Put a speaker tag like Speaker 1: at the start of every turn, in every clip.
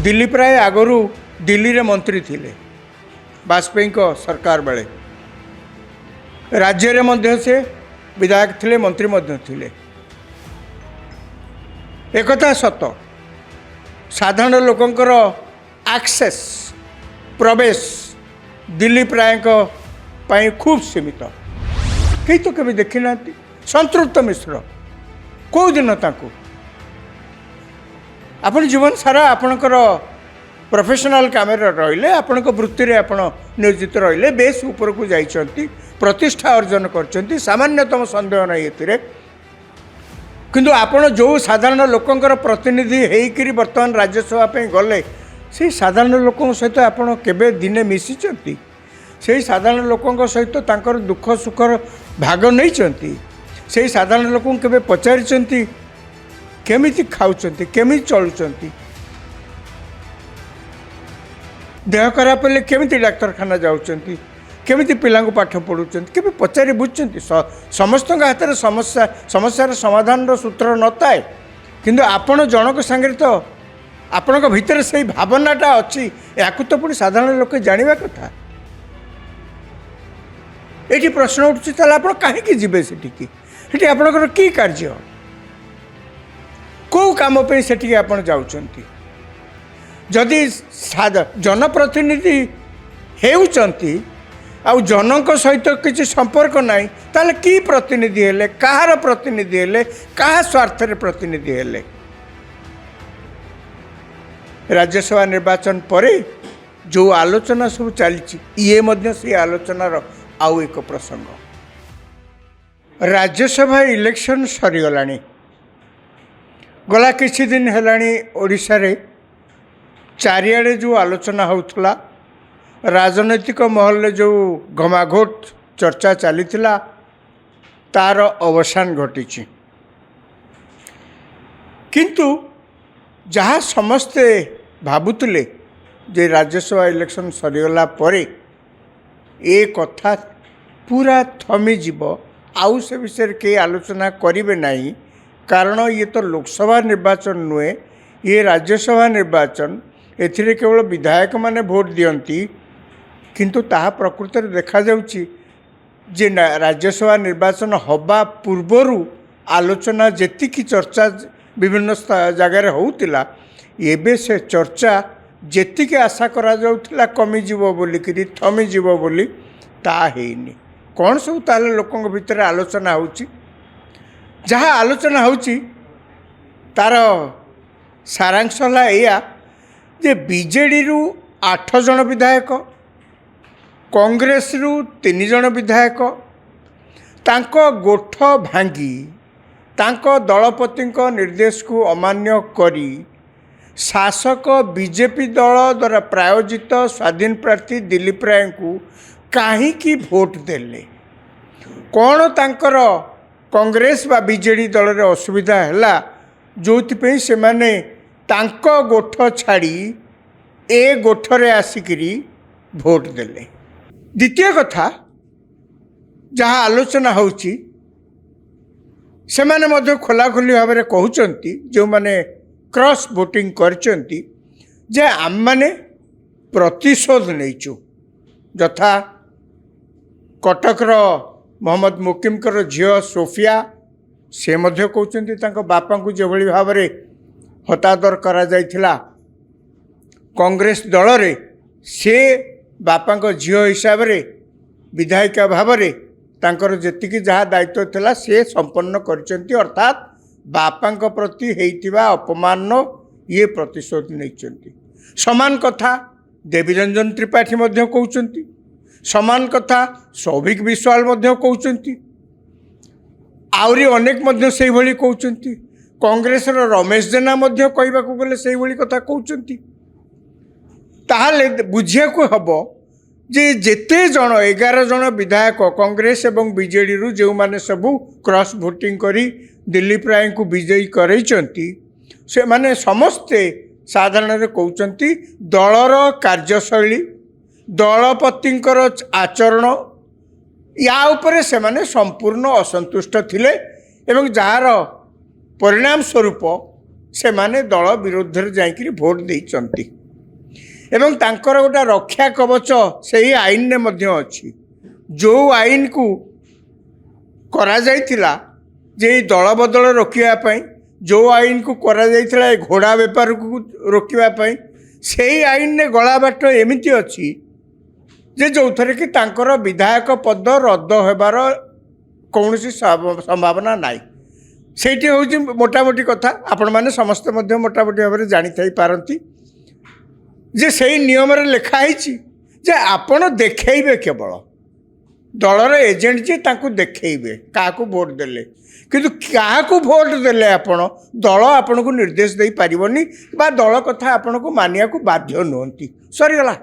Speaker 1: दिलीप राय आगरू दिल्ली रे मंत्री थिले वाजपेयी को सरकार बेले राज्य रे मध्य से विधायक थिले मंत्री मध्य थिले। एकथा सत साधारण लोकंकर एक्सेस प्रवेश दिलीप राय पाई खूब सीमित कई तो कभी देखी ना। संतृप्त मिश्र कौ दिन ताकू आपण जीवन सारा आपणकर प्रोफेशनल काम रहिले आपण वृत्ति रे आपण नियोजित रहिले बेस ऊपर को जाइछंती प्रतिष्ठा अर्जन करछंती सामान्यतम संदेह नहीं एतिरे। किंतु आपण जो साधारण लोकंकर प्रतिनिधि हेकरी वर्तमान राज्यसभा पे गले से साधारण लोकों सहित आपण केबे दिने मिसिचंती से साधारण लोकों सहित तांकर दुख सुखर भाग नहीं से साधारण लोकों केबे पचारिचंती केमिति खाउचंती केमिति चलुचंती देह खराब हेले केमिति डाक्तरखाना जाउचंती केमिति पिलांको पाठ पढ़ुचंती केबे पचारि बुझचंती। समस्त हाथ में समस्यार समाधान सूत्र नताए किंतु आपण जनक संगे तो आपण भितर से भावनाटा अच्छी या तो पुणी साधारण लोक जानिबा कथा। ये प्रश्न उठुची ताले आपण काहेकि जिबे सेठी आपणकर की कार्य कौ काम पे सेठी आपण जाउचंती। जदि जनप्रतिनिधि हेउचंती आ जनक सहित किसी संपर्क नहीं ताले की प्रतिनिधि हेले कहार प्रतिनिधि हेले कहा स्वार्थ रे प्रतिनिधि हेले। राज्यसभा निर्वाचन परे जो आलोचना सब चली ये मध्य से आलोचनार आउ एक प्रसंग। राज्यसभा इलेक्शन सरीगलानी गला किछि दिन हेलानी ओडिशा रे चारिआडे जो आलोचना होउथला राजनैतिक महल जो घमाघोट चर्चा चलीथिला तार अवसान घटिछि। किंतु जहाँ समस्ते भाबुतले जे राज्यसभा इलेक्शन सरीगला परे ए कथा पूरा थमी जीव आउ से विषय के आलोचना करिवे नहीं कारण ये तो लोकसभा निर्वाचन नुहे ये राज्यसभा निर्वाचन एथिरे केवल विधायक माने भोट दियंती किंतु ताहा प्रकृत में देखा जाउची जे राज्यसभा निर्वाचन हवा पूर्वरु आलोचना जेतिकी चर्चा विभिन्न जगार होउतिला एबे से चर्चा जेतिकी आशा करा जाउतिला कमी जीवो बोली कि थमी जीवो बोली ता हेनी। कौन सब ताले लोकंग भितर आलोचना होउची जहाँ आलोचना होउची तार सारांश है या जे बीजेडी रु 8 जन विधायक कांग्रेस रु 3 जन विधायक तांको गोठ भांगी तांको दलपति निर्देश को अमान्य करी शासक बीजेपी दल द्वारा प्रायोजित स्वाधीन प्रार्थी दिलीप राय को काहींकि भोट देले कौन तांकर कांग्रेस बा बीजेडी दल रे असुविधा हैला जोथि से माने तांको गोठ छाड़ी ए गोठरे आसिकरी भोट देले। द्वितीय कथा जहाँ आलोचना होउची से माने मध्य खोलाखोली भाव में कहउचंती जो माने क्रॉस वोटिंग करचंती जे आम माने प्रतिशोध नैचु यथा कटकर मोहम्मद मुकिमकर झील सोफिया से मध्य कहते बापा को जो भाव में हतादर करा जाइथिला कांग्रेस दल रे से बापा झील हिसाब रे विधायिका भाव में तांकर जेतिकी जहाँ दायित्व थिला से संपन्न करचंती अर्थात बापा प्रति हेइतिबा अपमान ये प्रतिशोध नैचंती। समान कथा देवीरंजन त्रिपाठी मध्य कहउचंती समान कथा सौभिक विश्वाल मध्य कहउचंती आउरी अनेक मध्य से भली कहउचंती कांग्रेस रो रमेश जेना मध्य कहबा को गले से भली कथा कहउचंती। ताहाले बुझिया को हबो जे जेते जन 11 जन विधायक कांग्रेस एवं बीजेडी रु जो माने सबु क्रॉस वोटिंग करी दिलीप राय को विजयी करैचंती से माने समस्ते साधारण रे कहउचंती दलर कार्यशैली दलपतिंकर आचरण या उपरे से माने संपूर्ण असंतुष्ट थिले एवं जार परिणाम स्वरूप ସେମାନେ ଦଳ ବିରୁଦ୍ଧରେ ଯାଇକିରି ଭୋଟ ଦେଇଛନ୍ତି ଏବଂ ତାଙ୍କର ଗୋଟେ ରକ୍ଷା କବଚ ସେହି ଆଇନରେ ମଧ୍ୟ ଅଛି। ଯେଉଁ ଆଇନକୁ କରାଯାଇଥିଲା ଯେ ଏଇ ଦଳ ବଦଳ ରୋକିବା ପାଇଁ, ଯେଉଁ ଆଇନକୁ କରାଯାଇଥିଲା ଏ ଘୋଡ଼ା ବେପାରକୁ ରୋକିବା ପାଇଁ, ସେଇ ଆଇନରେ ଗଳା ବାଟ ଏମିତି ଅଛି ଯେ ଯେଉଁଥିରେ କି ତାଙ୍କର ବିଧାୟକ ପଦ ରଦ୍ଦ ହେବାର କୌଣସି ସମ୍ଭାବନା ନାହିଁ। ସେଇଠି ହେଉଛି ମୋଟାମୋଟି କଥା। ଆପଣମାନେ ସମସ୍ତେ ମଧ୍ୟ ମୋଟାମୋଟି ଭାବରେ ଜାଣିଥାଇପାରନ୍ତି ଯେ ସେଇ ନିୟମରେ ଲେଖା ହେଇଛି ଯେ ଆପଣ ଦେଖେଇବେ, କେବଳ ଦଳର ଏଜେଣ୍ଟ ଯିଏ ତାଙ୍କୁ ଦେଖେଇବେ କାହାକୁ ଭୋଟ ଦେଲେ, କିନ୍ତୁ କାହାକୁ ଭୋଟ ଦେଲେ ଆପଣ ଦଳ ଆପଣଙ୍କୁ ନିର୍ଦ୍ଦେଶ ଦେଇପାରିବନି ବା ଦଳ କଥା ଆପଣଙ୍କୁ ମାନିବାକୁ ବାଧ୍ୟ ନୁହନ୍ତି। ସରିଗଲା।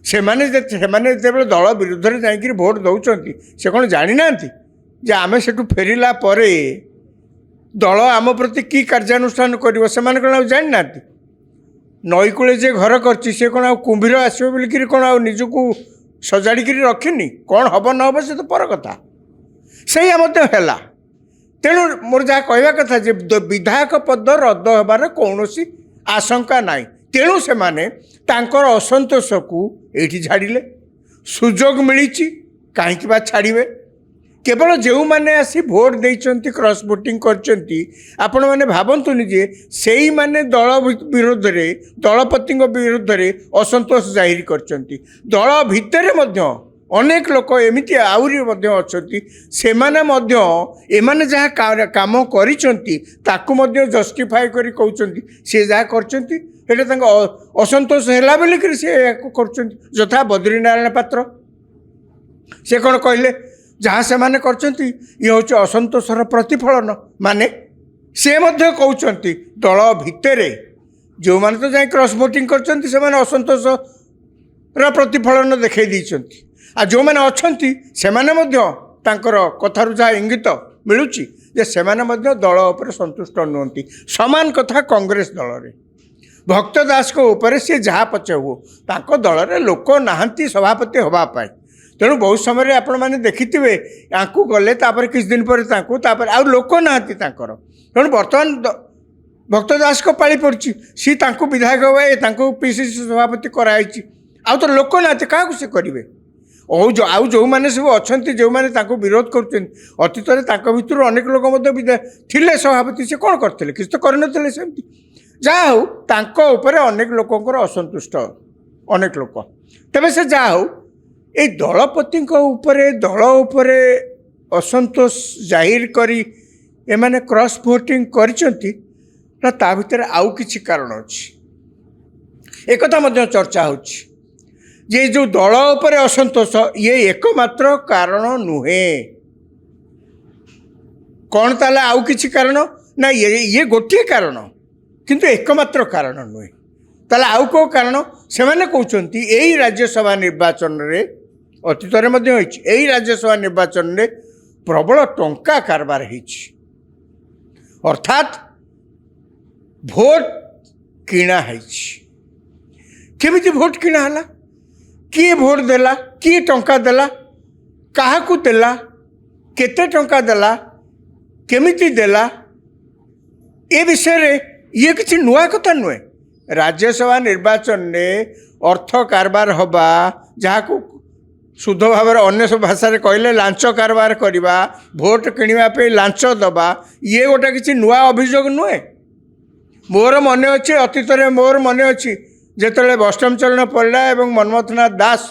Speaker 1: ସେମାନେ ଯେତେବେଳେ ଦଳ ବିରୁଦ୍ଧରେ ଯାଇକିରି ଭୋଟ ଦେଉଛନ୍ତି ସେ କ'ଣ ଜାଣିନାହାନ୍ତି ଯେ ଆମେ ସେଠୁ ଫେରିଲା ପରେ ଦଳ ଆମ ପ୍ରତି କି କାର୍ଯ୍ୟାନୁଷ୍ଠାନ କରିବ? ସେମାନେ କ'ଣ ଆଉ ଜାଣିନାହାନ୍ତି? ନଈକୂଳେ ଯେ ଘର କରିଛି ସେ କ'ଣ ଆଉ କୁମ୍ଭୀର ଆସିବ ବୋଲିକିରି କ'ଣ ଆଉ ନିଜକୁ ସଜାଡ଼ିକିରି ରଖିନି? କ'ଣ ହେବ ନ ହେବ ସେ ତ ପର କଥା। ସେଇଆ ମଧ୍ୟ ହେଲା। ତେଣୁ ମୋର ଯାହା କହିବା କଥା ଯେ ବିଧାୟକ ପଦ ରଦ୍ଦ ହେବାର କୌଣସି ଆଶଙ୍କା ନାହିଁ। ତେଣୁ ସେମାନେ ତାଙ୍କର ଅସନ୍ତୋଷକୁ ଏଇଠି ଛାଡ଼ିଲେ। ସୁଯୋଗ ମିଳିଛି, କାହିଁକି ବା ଛାଡ଼ିବେ? କେବଳ ଯେଉଁମାନେ ଆସି ଭୋଟ ଦେଇଛନ୍ତି, କ୍ରସ୍ ଭୋଟିଂ କରିଛନ୍ତି, ଆପଣମାନେ ଭାବନ୍ତୁନି ଯେ ସେଇମାନେ ଦଳ ବିରୁଦ୍ଧରେ, ଦଳପତିଙ୍କ ବିରୁଦ୍ଧରେ ଅସନ୍ତୋଷ ଜାହିର କରିଛନ୍ତି। ଦଳ ଭିତରେ ମଧ୍ୟ ଅନେକ ଲୋକ ଏମିତି ଆହୁରି ମଧ୍ୟ ଅଛନ୍ତି, ସେମାନେ ମଧ୍ୟ ଏମାନେ ଯାହା କାମ କରିଛନ୍ତି ତାକୁ ମଧ୍ୟ ଜଷ୍ଟିଫାଏ କରି କହୁଛନ୍ତି ସେ ଯାହା କରିଛନ୍ତି ସେଇଟା ତାଙ୍କ ଅସନ୍ତୋଷ ହେଲା ବୋଲିକିରି ସେ ଏହାକୁ କରୁଛନ୍ତି। ଯଥା ବଦ୍ରିନାରାୟଣ ପାତ୍ର, ସେ କ'ଣ କହିଲେ? ଯାହା ସେମାନେ କରିଛନ୍ତି ଇଏ ହେଉଛି ଅସନ୍ତୋଷର ପ୍ରତିଫଳନ। ମାନେ ସେ ମଧ୍ୟ କହୁଛନ୍ତି ଦଳ ଭିତରେ ଯେଉଁମାନେ ତ ଯାଇ କ୍ରସ୍ ଭୋଟିଂ କରିଛନ୍ତି ସେମାନେ ଅସନ୍ତୋଷର ପ୍ରତିଫଳନ ଦେଖାଇ ଦେଇଛନ୍ତି, ଆଉ ଯେଉଁମାନେ ଅଛନ୍ତି ସେମାନେ ମଧ୍ୟ ତାଙ୍କର କଥାରୁ ଯାହା ଇଙ୍ଗିତ ମିଳୁଛି ଯେ ସେମାନେ ମଧ୍ୟ ଦଳ ଉପରେ ସନ୍ତୁଷ୍ଟ ନୁହନ୍ତି। ସମାନ କଥା କଂଗ୍ରେସ ଦଳରେ। ଭକ୍ତ ଦାସଙ୍କ ଉପରେ ସେ ଯାହା ପଛେ ହୁଅ, ତାଙ୍କ ଦଳରେ ଲୋକ ନାହାନ୍ତି ସଭାପତି ହେବା ପାଇଁ। ତେଣୁ ବହୁତ ସମୟରେ ଆପଣମାନେ ଦେଖିଥିବେ ୟାଙ୍କୁ ଗଲେ ତାପରେ କିଛି ଦିନ ପରେ ତାଙ୍କୁ, ତାପରେ ଆଉ ଲୋକ ନାହାନ୍ତି ତାଙ୍କର। ତେଣୁ ବର୍ତ୍ତମାନ ଭକ୍ତ ଦାସଙ୍କ ପାଳି ପଡ଼ିଛି, ସିଏ ତାଙ୍କୁ ବିଧାୟକ ତାଙ୍କୁ PCC ସଭାପତି କରାହେଇଛି, ଆଉ ତ ଲୋକ ନାହାନ୍ତି, କାହାକୁ ସେ କରିବେ? ଆଉ ଯେଉଁମାନେ ସବୁ ଅଛନ୍ତି, ଯେଉଁମାନେ ତାଙ୍କୁ ବିରୋଧ କରୁଛନ୍ତି, ଅତୀତରେ ତାଙ୍କ ଭିତରୁ ଅନେକ ଲୋକ ମଧ୍ୟ ଥିଲେ ସଭାପତି, ସେ କ'ଣ କରିଥିଲେ? କିଛି ତ କରିନଥିଲେ ସେମିତି। ଯାହା ହଉ ତାଙ୍କ ଉପରେ ଅନେକ ଲୋକଙ୍କର ଅସନ୍ତୁଷ୍ଟ, ଅନେକ ଲୋକ। ତେବେ ସେ ଯାହା ହଉ ଏଇ ଦଳପତିଙ୍କ ଉପରେ, ଦଳ ଉପରେ ଅସନ୍ତୋଷ ଜାହିର କରି ଏମାନେ କ୍ରସ୍ ଭୋଟିଂ କରିଛନ୍ତି ନା ତା ଭିତରେ ଆଉ କିଛି କାରଣ ଅଛି? ଏକଥା ମଧ୍ୟ ଚର୍ଚ୍ଚା ହେଉଛି ଯେ ଯେଉଁ ଦଳ ଉପରେ ଅସନ୍ତୋଷ ଇଏ ଏକମାତ୍ର କାରଣ ନୁହେଁ। କ'ଣ ତାହେଲେ ଆଉ କିଛି କାରଣ? ନା ଇଏ ଗୋଟିଏ କାରଣ, କିନ୍ତୁ ଏକମାତ୍ର କାରଣ ନୁହେଁ। ତାହେଲେ ଆଉ କେଉଁ କାରଣ? ସେମାନେ କହୁଛନ୍ତି ଏଇ ରାଜ୍ୟସଭା ନିର୍ବାଚନରେ, ଅତୀତରେ ମଧ୍ୟ ହୋଇଛି, ଏଇ ରାଜ୍ୟସଭା ନିର୍ବାଚନରେ ପ୍ରବଳ ଟଙ୍କା କାରବାର ହେଇଛି। ଅର୍ଥାତ୍ ଭୋଟ କିଣା ହେଇଛି। କେମିତି ଭୋଟ କିଣା ହେଲା? କିଏ ଭୋଟ ଦେଲା? କିଏ ଟଙ୍କା ଦେଲା? କାହାକୁ ଦେଲା? କେତେ ଟଙ୍କା ଦେଲା? କେମିତି ଦେଲା? ଏ ବିଷୟରେ ଇଏ କିଛି ନୂଆ କଥା ନୁହେଁ। ରାଜ୍ୟସଭା ନିର୍ବାଚନରେ ଅର୍ଥ କାରବାର ହେବା, ଯାହାକୁ ଶୁଦ୍ଧ ଭାବରେ ଅନ୍ୟ ସବୁ ଭାଷାରେ କହିଲେ ଲାଞ୍ଚ କାରବାର କରିବା, ଭୋଟ କିଣିବା ପାଇଁ ଲାଞ୍ଚ ଦେବା, ଇଏ ଗୋଟେ କିଛି ନୂଆ ଅଭିଯୋଗ ନୁହେଁ। ମୋର ମନେ ଅଛି, ଅତୀତରେ ମୋର ମନେ ଅଛି ଯେତେବେଳେ ବୈଷ୍ଣବଚରଣ ପରିଡ଼ା ଏବଂ ମନ୍ମଥନାଥ ଦାସ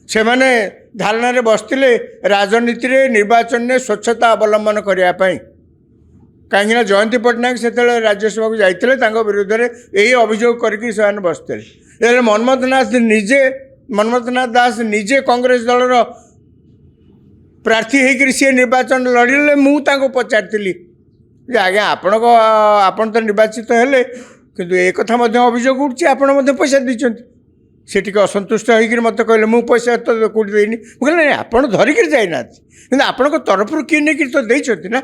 Speaker 1: ସେମାନେ ଧାରଣାରେ ବସିଥିଲେ ରାଜନୀତିରେ, ନିର୍ବାଚନରେ ସ୍ୱଚ୍ଛତା ଅବଲମ୍ବନ କରିବା ପାଇଁ। କାହିଁକିନା ଜୟନ୍ତୀ ପଟ୍ଟନାୟକ ସେତେବେଳେ ରାଜ୍ୟସଭାକୁ ଯାଇଥିଲେ, ତାଙ୍କ ବିରୁଦ୍ଧରେ ଏହି ଅଭିଯୋଗ କରିକି ସେମାନେ ବସିଥିଲେ। ହେଲେ ମନ୍ମଥନାଥ ଦାସ ନିଜେ କଂଗ୍ରେସ ଦଳର ପ୍ରାର୍ଥୀ ହେଇକରି ସିଏ ନିର୍ବାଚନ ଲଢ଼ିଲେ। ମୁଁ ତାଙ୍କୁ ପଚାରିଥିଲି ଯେ ଆଜ୍ଞା ଆପଣ ତ ନିର୍ବାଚିତ ହେଲେ, କିନ୍ତୁ ଏ କଥା ମଧ୍ୟ ଅଭିଯୋଗ ଉଠୁଛି ଆପଣ ମଧ୍ୟ ପଇସା ଦେଇଛନ୍ତି। ସେ ଟିକେ ଅସନ୍ତୁଷ୍ଟ ହୋଇକରି ମୋତେ କହିଲେ ମୁଁ ପଇସା ତ କେଉଁଠି ଦେଇନି। ମୁଁ କହିଲି ନାଇଁ, ଆପଣ ଧରିକିରି ଯାଇନାହାନ୍ତି, କିନ୍ତୁ ଆପଣଙ୍କ ତରଫରୁ କିଏ ନେଇକିରି ତ ଦେଇଛନ୍ତି ନା।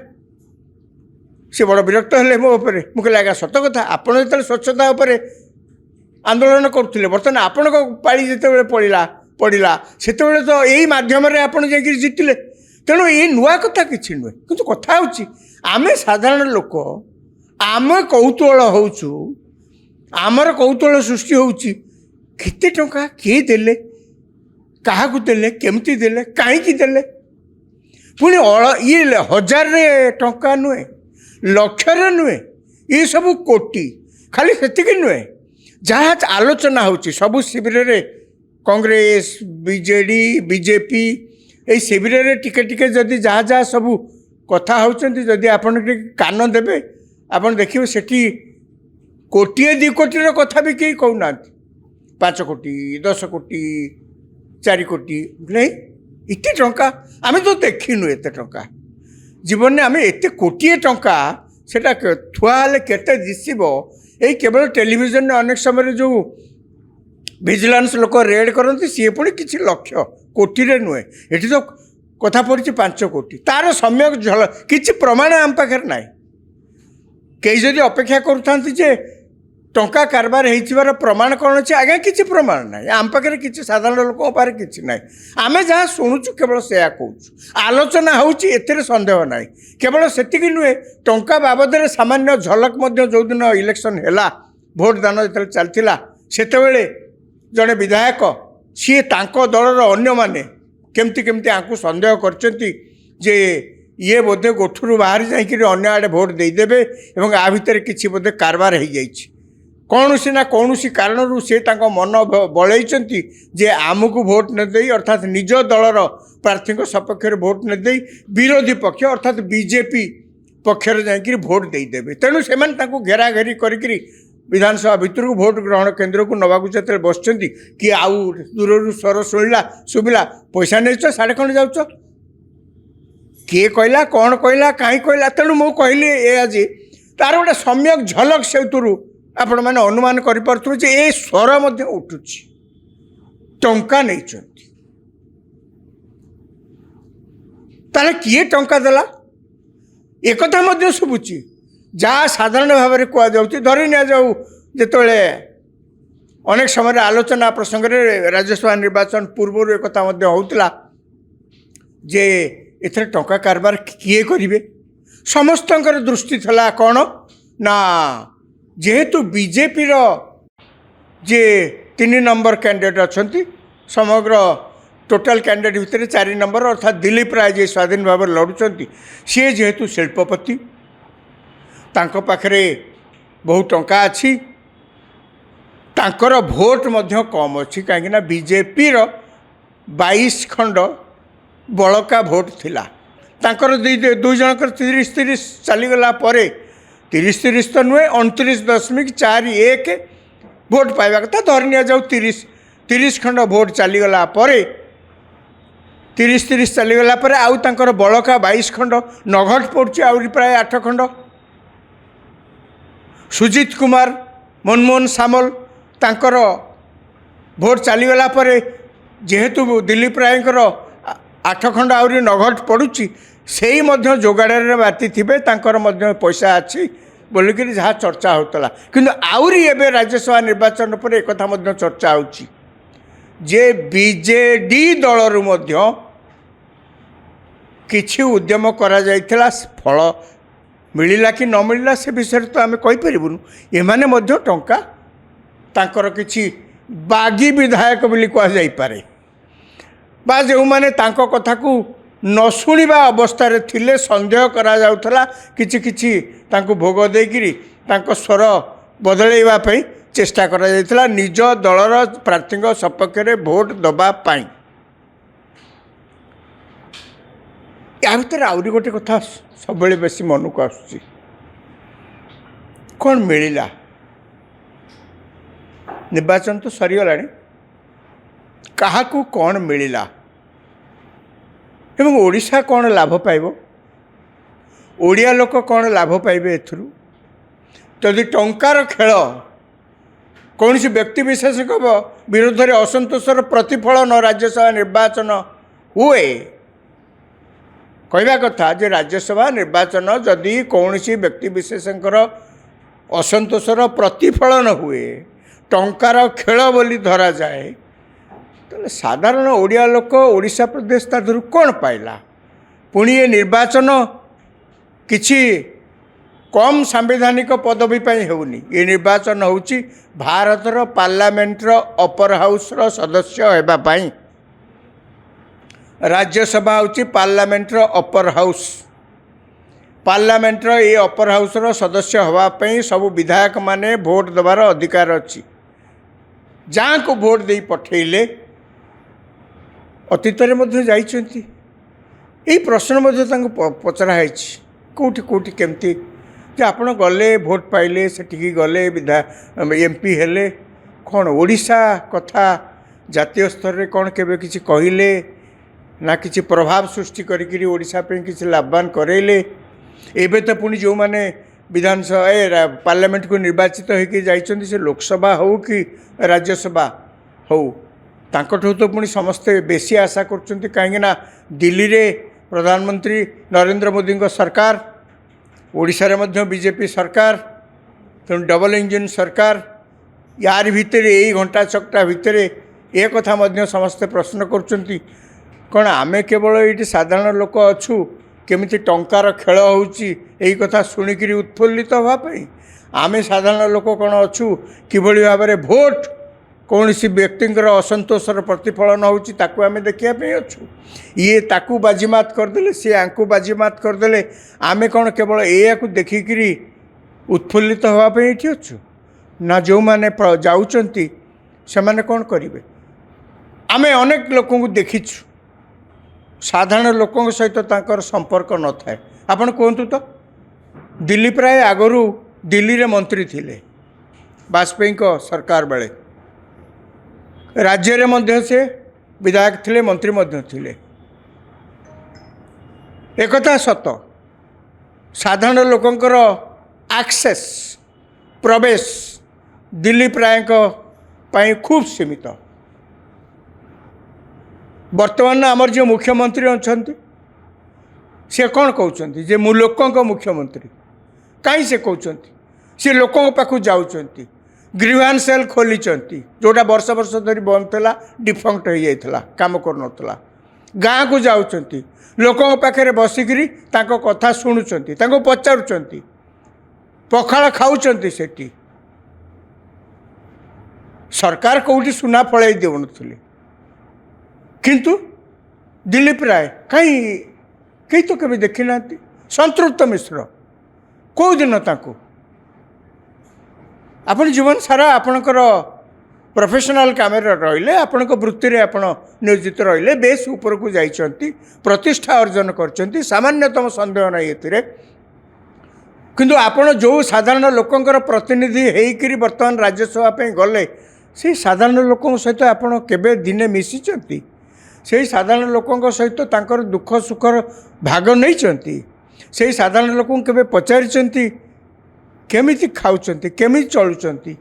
Speaker 1: ସେ ବଡ଼ ବିରକ୍ତ ହେଲେ ମୋ ଉପରେ। ମୁଁ କହିଲି ଆଜ୍ଞା ସତ କଥା, ଆପଣ ଯେତେବେଳେ ସ୍ୱଚ୍ଛତା ଉପରେ ଆନ୍ଦୋଳନ କରୁଥିଲେ, ବର୍ତ୍ତମାନ ଆପଣଙ୍କ ପାଳି ଯେତେବେଳେ ପଡ଼ିଲା ସେତେବେଳେ ତ ଏଇ ମାଧ୍ୟମରେ ଆପଣ ଯାଇକିରି ଜିତିଲେ। ତେଣୁ ଏଇ ନୂଆ କଥା କିଛି ନୁହେଁ। କିନ୍ତୁ କଥା ହେଉଛି ଆମେ ସାଧାରଣ ଲୋକ, आम कौतूहल होचु आमर कौतूहल सृष्टि होची केते टंका किए देले काहाकू देले केमती देले कहीं देले पुणी ये 1000 टंका नुहे लक्षर नुहे ये सब कोटी खाली से नुहे जहाँ आलोचना होची सबु शिविर रे कांग्रेस बीजेडी बीजेपी ये शिविर रे टिके टिके जदि जहाँ जहाँ सबू कथा होचंती जदि आपन कान देबे आपन देखिबे सेठी कोटिए 2 कोटी कथा भी कहीं कहूना 5 कोटी 10 कोटी 4 कोटी नहीं इतने टंका आम तो देखिनु एत टंका जीवन में आम एत कोटिए टंका सेटा थुआले केते दिसब ये केवल टेलीविजन अनेक समय जो विजिलेंस लोक रेड करती सी पुणी किसी लक्ष्य कोटी नुहे ये तो कथा पड़ी 5 कोटी तार सम्यक झल किसी प्रमाण आम पाखे ना कई जदि अपेक्षा करुँचे टंका कारबार होइथिबार प्रमाण कौन अच्छे आज्ञा किसी प्रमाण ना आम पाखे किसी साधारण लोक पाखे किसी ना आम जहाँ शुणुचु केवल से कहूँ आलोचना होची सन्देह ना केवल से नुहे टंका बाबद सामान्य झलक जो दिन इलेक्शन है भोट दान जो चलता से जड़े विधायक सी दलर अन्य माने केमती केमती आपको सन्देह करचंती जे ये बोधे गोठरू बाहर जाकर अन्य आड़े भोट देदेवे और आ भितर किसी बोधे कारबार हो जाइए कौन सी ना कौन सी कारण से मन बलैंती जे आमको भोट न दे अर्थात निज दलर प्रार्थी सपक्ष भोट न दे विरोधी पक्ष अर्थात बीजेपी पक्षर जाकर भोट देदेवे तेणु से घेराघेरी करी विधानसभा भितर भोट ग्रहण केन्द्र को नवाक जो बस कि आउ दूर स्वर शुभिला पैसा नहीं साढ़े खंड जाऊच किए कहला कौन कहला कहीं कहला तेणु मु कहली ये आज तार गोटे सम्यक झलक से आपण मैंने अनुमान करें ये स्वर उठुची टंका नहीं ताले किए टंका देला एक शुभुची जहाँ साधारण भाव में कहुच्छी धरी नि जाऊ जो अनेक समय आलोचना प्रसंग में राज्यसभा निर्वाचन पूर्व एक होता जे एथरे टंका कारबार किए करेंगे समस्त दृष्टि थला कौन ना जेहेतु बीजेपी जे 3 नंबर कैंडिडेट अच्छा समग्र टोटाल कैंडिडेट भितर 4 नंबर अर्थात दिलीप राय जे स्वाधीन भाव लड़ुंट सी जेहेतु शिल्पपति तांको पाखरे बहुत टंका अच्छी तांकर भोट मध्य कम अच्छी कहीं बीजेपी 22 खंड बड़का भोट थिला तांकर दुई जनकर 30-30 चलीगला 30-30 तो नुहे 29.41 भोट पाइबा कथा धरी नि जाऊ 30 खंड भोट चलीगला 30-30 चलीगला आउ तांकर बड़का 22 खंड नघट पड़ुची आउरी प्राय 8 खंड सुजीत कुमार मनमोहन सामल तांकर भोट चलीगला जेहेतु दिलीप रायकर 8 खंड आउरी नघट पड़ुची से ही जोगाड़े बाती थे तांकर पैसा अच्छी बोलिक जहाँ चर्चा होता किंतु आउरी एबे राज्यसभा निर्वाचन पर एक चर्चा होची जे बीजेडी दलरु किछि उद्यम करा जाइथिला फल मिलिला कि न मिलिला से विषय तो आम कहीपरूँ एमाने टंका तांकर किछि बागी विधायक बोली कहुपे बा जो मैंने कथा को न शुणा अवस्था थिले सन्देह करा जाउथला किछि किछि तांको भोग देकिरी तांको स्वर बदलैवाई चेष्टा करा जाइथिला निज दलर प्रार्थी सपक्ष में भोट दबा पाई या भर आउरी गोटे कथा सब बेसी मन को आसुची कौन मिला निर्वाचन तो सरीगला क्या कौन मिला एवं ओडिशा कौन लाभ पाइब ओडिया लोक कौन लाभ पाइबे एथुरु जदि टंकार खेल कौन सी व्यक्ति विशेष विरोध में असंतोषर प्रतिफलन राज्यसभा निर्वाचन हुए कहवा कथा जे राज्यसभा निर्वाचन जदि कौन सी व्यक्ति विशेषकर असंतोषर प्रतिफलन हुए टंकार खेल बोली धरा जाए तो साधारण ओडिया लोक ओडिशा प्रदेश तादर कौन पाइला पुणी ये निर्वाचन किछि कम सांविधानिक पदवी होनी ये निर्वाचन होची भारतर पार्लियामेंटर अपर हाउस रो सदस्य होगापाई। राज्यसभा होची पार्लियामेंटर अपर हाउस। पार्लियामेंटर ये अपर हाउस रो सदस्य होगापाई सब विधायक माने भोट देवार अधिकार अच्छी। जहाँ को भोट दे पठेले अतीत यही प्रश्न पचरा कौटी कौटी केमती कि आपण गले भोट पाइले सेठिकी गले विधा एमपी हेले कौन ओडिशा कथा जातीय स्तर में कौन केबे किसी कहले ना किसी प्रभाव सृष्टि करी ओडिशा पे किसी लाभवान करेले। एबे तो पुणी जो माने विधानसभा पार्लियामेंट को निर्वाचित होकर जाइछन्ति से लोकसभा हो कि राज्यसभा हो तांकठू तो पुणी समस्ते बेसी आशा करछन्ति कहीं दिल्ली रे प्रधानमंत्री नरेंद्र मोदी सरकार ओडिशा रे मध्य बीजेपी सरकार तेणु डबल इंजिन सरकार यार भितर यही घंटा चकटा भितर ए कथा मध्य समस्ते प्रश्न करछन्ति कौन आमे केवल ये साधारण लोक अच्छु केमिति टंकार खेल होउची एही कथा शुणिकी उत्फुल्लित होगापाई आमे साधारण लोक कौन अच्छु किभली भाव में भोट कौन सी व्यक्तिंकर असंतोषर प्रतिफलन होउची ताकू आमे देखिया अच्छु ये ताकू बाजीमात करदेले सी आंकू बाजीमात करदेले आमे कौन केवल या देखिकी उत्फुल्लित होगापाई ये अच्छु ना जो मैंने जाउचंती से माने कौन करेंगे। आमे अनेक लोक देखीछु साधारण लोकों सहित तांकर संपर्क न थाए। आपण कहतु तो दिल्ली प्राय आगरू दिल्ली रे मंत्री थिले वाजपेयी को सरकार बेले राज्य रे मध्य से विधायक थिले मंत्री मध्य थिले एकथा सत साधारण लोकंकर एक्सेस प्रवेश दिल्ली प्राय पाई खूब सीमित। वर्तमान आमर जो मुख्यमंत्री अच्छा सी कौन कहते जे मु लोकों मुख्यमंत्री कहीं से कहते सी लोकों पाखु जाऊँच ग्रीवांस सेल खोली जोटा वर्ष वर्ष धरी बंद था डिफंक्ट हो जाता कम कर गाँ को जाऊँच लोकों पाखे बसिकी कथा शुणुंट पचारुंट पखाड़ खाऊँच सेठी सरकार कौटी सुना फल देवन किंतु दिलीप राय कहीं तो कभी देखी ना संतृप्त मिश्र कौ दिन ताकू आपण जीवन सारा आपणकर प्रोफेशनल काम रहिले आपण वृत्ति रे आपण नियोजित रहिले बेस ऊपर को जाइछंती प्रतिष्ठा अर्जन करछंती सामान्यतम संदेह नहीं एतिरे किंतु आपण जो साधारण लोकंकर प्रतिनिधि हेकरी वर्तमान राज्यसभा पे गले से साधारण लोकों सहित आपण केबे दिने मिसिचंती से साधारण लोकों सहित तांकर दुख सुखर भाग नहीं से साधारण लोक केबे पचारिचंती केमिति खाउचंती केमिति चलुचंती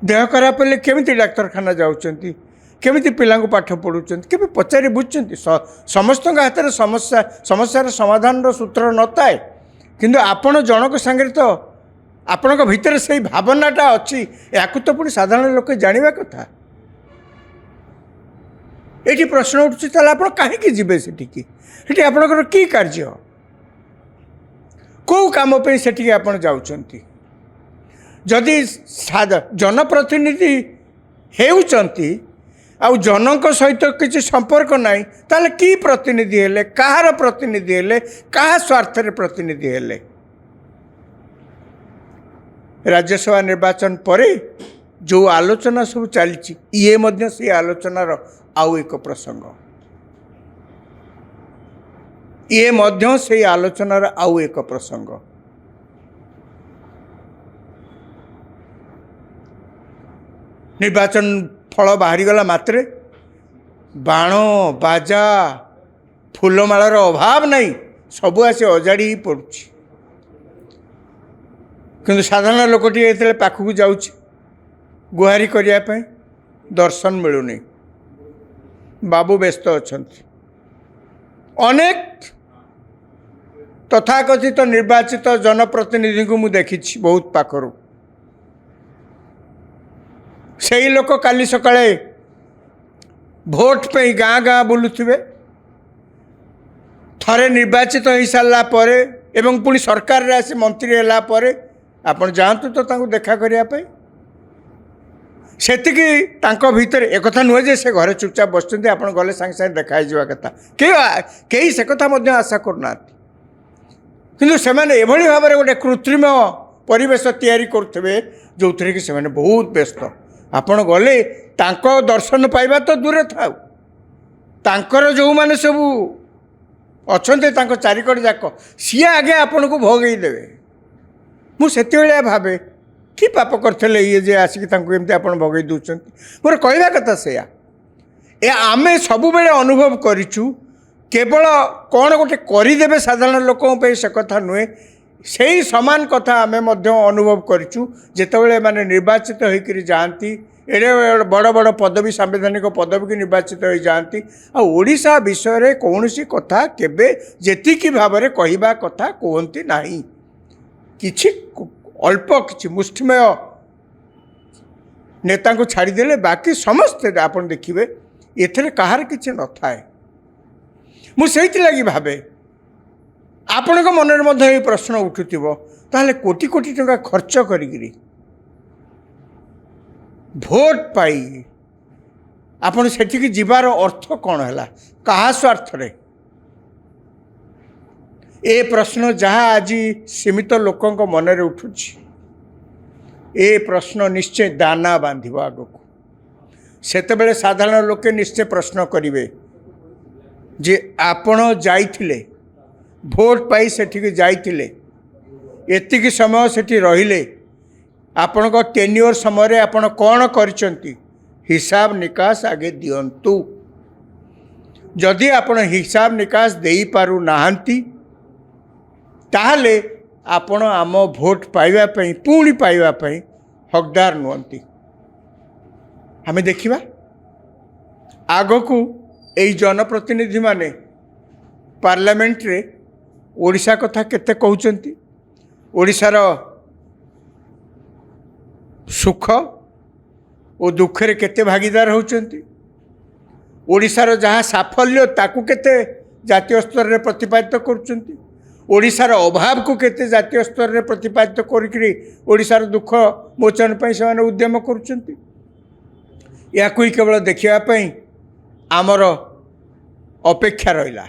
Speaker 1: देह खराब हेले केमिति डाक्तरखाना जाउचंती केमिति पिलांको पाठ पढ़ुचंती केबे पचारि बुझचंती समस्त हाथ में समस्यार समाधान सूत्र नताए किंतु आपण जनक संगे तो आपण भितर से भावनाटा अच्छी या तो पुणी साधारण लोक जानिबा कथा। ये प्रश्न उठुची आप कहीं जीवे सेठी आपणकर की कार्य कौ कम पे सेठी आपण जाउचंती जदि जनप्रतिनिधि हेउचंती आउ जनक सहित किसी संपर्क नहीं ताले की प्रतिनिधि हेले कहार प्रतिनिधि हेले कहा स्वार्थ रे प्रतिनिधि हेले। राज्यसभा निर्वाचन पर जो आलोचना सब चली ये मध्य से आलोचनार आउ एक प्रसंग ये मध्य से आलोचनार आउ एक प्रसंग निर्वाचन फल बाहरीगला मात्रे बाण बाजा फूलमालार अभाव नहीं सबू आसी अजाड़ी ही पड़ुछि किंतु साधारण लोकटी ये पाखक जाऊँ गुहारी करने दर्शन मिलूनी बाबू व्यस्त अच्छा अनेक तथाकथित निर्वाचित जनप्रतिनिधि को मुझे देखी बहुत पाखर से ही लोक काली सकाळे भोट पे गाँ गाँ बुलुथिबे ଥରେ ନିର୍ବାଚିତ ହୋଇସାରିଲା ପରେ ଏବଂ ପୁଣି ସରକାରରେ ଆସି ମନ୍ତ୍ରୀ ହେଲା ପରେ ଆପଣ ଯାଆନ୍ତୁ ତ ତାଙ୍କୁ ଦେଖା କରିବା ପାଇଁ। ସେତିକି ତାଙ୍କ ଭିତରେ ଏକଥା ନୁହେଁ ଯେ ସେ ଘରେ ଚୁପଚାପ ବସୁଛନ୍ତି, ଆପଣ ଗଲେ ସାଙ୍ଗେ ସାଙ୍ଗେ ଦେଖା ହେଇଯିବା କଥା। କେହି ସେ କଥା ମଧ୍ୟ ଆଶା କରୁନାହାନ୍ତି। କିନ୍ତୁ ସେମାନେ ଏଭଳି ଭାବରେ ଗୋଟେ କୃତ୍ରିମ ପରିବେଶ ତିଆରି କରୁଥିବେ ଯେଉଁଥିରେ କି ସେମାନେ ବହୁତ ବ୍ୟସ୍ତ। ଆପଣ ଗଲେ ତାଙ୍କ ଦର୍ଶନ ପାଇବା ତ ଦୂରେ ଥାଉ, ତାଙ୍କର ଯେଉଁମାନେ ସବୁ ଅଛନ୍ତି ତାଙ୍କ ଚାରିକଡ଼ ଯାକ ସିଏ ଆଗେ ଆପଣଙ୍କୁ ଭୋଗେଇ ଦେବେ। ମୁଁ ସେତେବେଳେ ଭାବେ କି ପାପ କରିଥିଲେ ଇଏ ଯେ ଆସିକି ତାଙ୍କୁ ଏମିତି ଆପଣ ଭୋଗେଇ ଦେଉଛନ୍ତି। ମୋର କହିବା କଥା ସେଇଆ। ଆମେ ସବୁବେଳେ ଅନୁଭବ କରିଛୁ, କେବଳ କ'ଣ ଗୋଟେ କରିଦେବେ ସାଧାରଣ ଲୋକଙ୍କ ପାଇଁ ସେ କଥା ନୁହେଁ, ସେଇ ସମାନ କଥା ଆମେ ମଧ୍ୟ ଅନୁଭବ କରିଛୁ ଯେତେବେଳେ ଏମାନେ ନିର୍ବାଚିତ ହୋଇକରି ଯାଆନ୍ତି, ଏଡ଼େ ବଡ଼ ବଡ଼ ପଦବୀ, ସାମ୍ବିଧାନିକ ପଦବୀକୁ ନିର୍ବାଚିତ ହୋଇଯାଆନ୍ତି, ଆଉ ଓଡ଼ିଶା ବିଷୟରେ କୌଣସି କଥା କେବେ ଯେତିକି ଭାବରେ କହିବା କଥା କୁହନ୍ତି ନାହିଁ। କିଛି ଅଳ୍ପ କିଛି ମୁଷ୍ଟିମେୟ ନେତାଙ୍କୁ ଛାଡ଼ିଦେଲେ ବାକି ସମସ୍ତେ ଆପଣ ଦେଖିବେ ଏଥିରେ କାହାର କିଛି ନଥାଏ। ମୁଁ ସେଇଥିଲାଗି ଭାବେ ଆପଣଙ୍କ ମନରେ ମଧ୍ୟ ଏଇ ପ୍ରଶ୍ନ ଉଠୁଥିବ, ତାହେଲେ କୋଟି କୋଟି ଟଙ୍କା ଖର୍ଚ୍ଚ କରିକିରି ଭୋଟ ପାଇ ଆପଣ ସେଠିକି ଯିବାର ଅର୍ଥ କ'ଣ ହେଲା, କାହା ସ୍ୱାର୍ଥରେ? ଏ ପ୍ରଶ୍ନ ଯାହା ଆଜି ସୀମିତ ଲୋକଙ୍କ ମନରେ ଉଠୁଛି, ଏ ପ୍ରଶ୍ନ ନିଶ୍ଚୟ ଦାନା ବାନ୍ଧିବ ଆଗକୁ। ସେତେବେଳେ ସାଧାରଣ ଲୋକେ ନିଶ୍ଚୟ ପ୍ରଶ୍ନ କରିବେ ଯେ ଆପଣ ଯାଇଥିଲେ, ଭୋଟ ପାଇ ସେଠିକି ଯାଇଥିଲେ, ଏତିକି ସମୟ ସେଠି ରହିଲେ, ଆପଣଙ୍କ ଟେନ୍ୟୁଅର୍ ସମୟରେ ଆପଣ କ'ଣ କରିଛନ୍ତି, ହିସାବ ନିକାଶ ଆଗେ ଦିଅନ୍ତୁ। ଯଦି ଆପଣ ହିସାବ ନିକାଶ ଦେଇପାରୁନାହାନ୍ତି ତାହେଲେ ଆପଣ ଆମ ଭୋଟ ପାଇବା ପାଇଁ, ପୁଣି ପାଇବା ପାଇଁ ହକଦାର ନୁହନ୍ତି। ଆମେ ଦେଖିବା ଆଗକୁ ଏଇ ଜନପ୍ରତିନିଧିମାନେ ପାର୍ଲାମେଣ୍ଟରେ ଓଡ଼ିଶା କଥା କେତେ କହୁଛନ୍ତି, ଓଡ଼ିଶାର ସୁଖ ଓ ଦୁଃଖରେ କେତେ ଭାଗିଦାର ହେଉଛନ୍ତି, ଓଡ଼ିଶାର ଯାହା ସାଫଲ୍ୟ ତାକୁ କେତେ ଜାତୀୟ ସ୍ତରରେ ପ୍ରତିପାଦିତ କରୁଛନ୍ତି, ଓଡ଼ିଶାର ଅଭାବକୁ କେତେ ଜାତୀୟ ସ୍ତରରେ ପ୍ରତିପାଦିତ କରିକି ଓଡ଼ିଶାର ଦୁଃଖ ମୋଚନ ପାଇଁ ସେମାନେ ଉଦ୍ୟମ କରୁଛନ୍ତି। ଏହାକୁ ହିଁ କେବଳ ଦେଖିବା ପାଇଁ ଆମର ଅପେକ୍ଷା ରହିଲା।